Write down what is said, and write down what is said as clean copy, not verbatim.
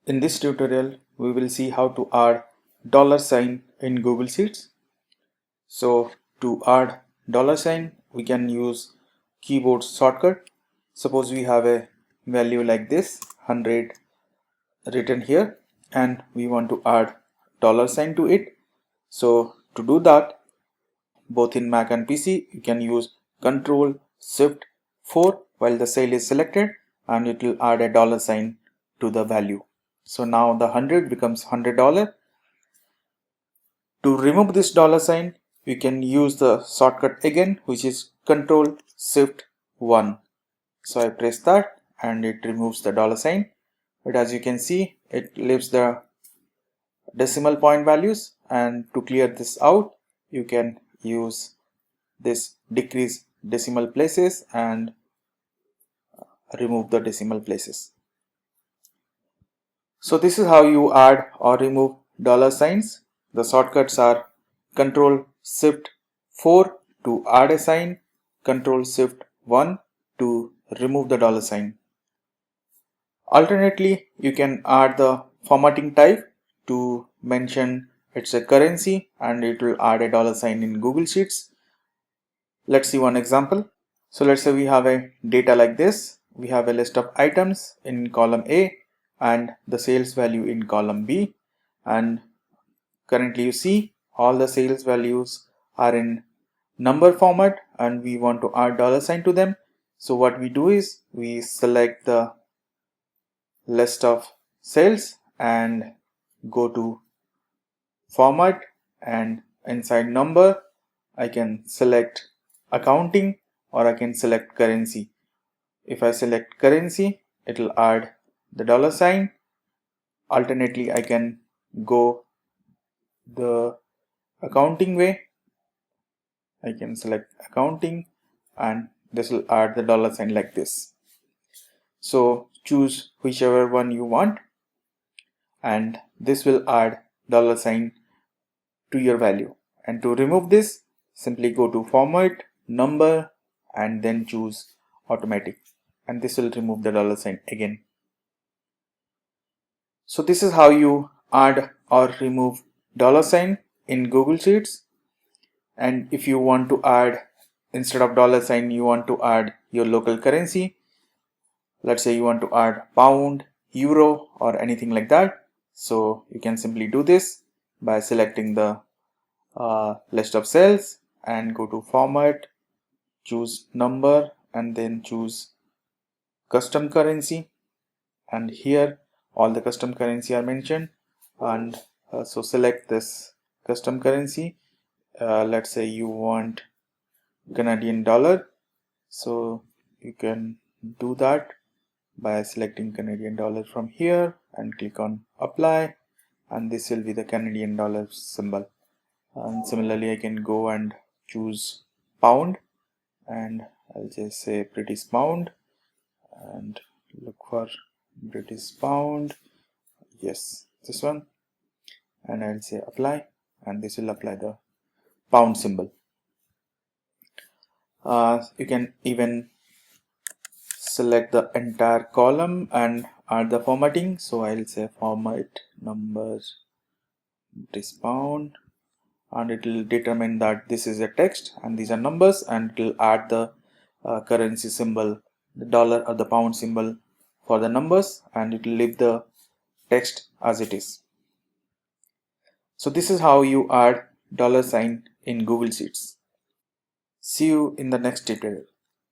In this tutorial, we will see how to add dollar sign in Google Sheets. So to add dollar sign, we can use keyboard shortcut. Suppose we have a value like this, 100 written here, and we want to add dollar sign to it. So to do that, both in Mac and PC, you can use Ctrl Shift 4 while the cell is selected, and it will add a dollar sign to the value. So now the 100 becomes $100. To remove this dollar sign, we can use the shortcut again, which is Ctrl Shift 1. So I press that and it removes the dollar sign. But as you can see, it leaves the decimal point values, and to clear this out, you can use this decrease decimal places and remove the decimal places. So this is how you add or remove dollar signs. The shortcuts are Ctrl Shift 4 to add a sign, Ctrl Shift 1 to remove the dollar sign. Alternately, you can add the formatting type to mention it's a currency and it will add a dollar sign in Google Sheets. Let's see one example. So let's say we have a data like this. We have a list of items in column A and the sales value in column B, and currently you see all the sales values are in number format and we want to add dollar sign to them. So what we do is we select the list of sales and go to format, and inside number I can select accounting or I can select currency. If I select currency, it will add the dollar sign. Alternately, I can go the accounting way. I can select accounting and this will add the dollar sign like this. So choose whichever one you want and this will add dollar sign to your value. And to remove this, simply go to format, number, and then choose automatic, and this will remove the dollar sign again. So this is how you add or remove dollar sign in Google Sheets. And if you want to add, instead of dollar sign, you want to add your local currency. Let's say you want to add pound, euro, or anything like that. So you can simply do this by selecting the list of cells and go to format, choose number, and then choose custom currency. And here all the custom currency are mentioned, and so select this custom currency. Let's say you want Canadian dollar, so you can do that by selecting Canadian dollar from here and click on apply, and this will be the Canadian dollar symbol. And similarly, I can go and choose pound, and I'll just say British pound and look for British pound. Yes, this one, and I'll say apply, and this will apply the pound symbol. You can even select the entire column and add the formatting. So I'll say format numbers British pound, and it will determine that this is a text and these are numbers, and it will add the currency symbol, the dollar or the pound symbol for the numbers, and it will leave the text as it is. So this is how you add dollar sign in Google Sheets. See you in the next tutorial.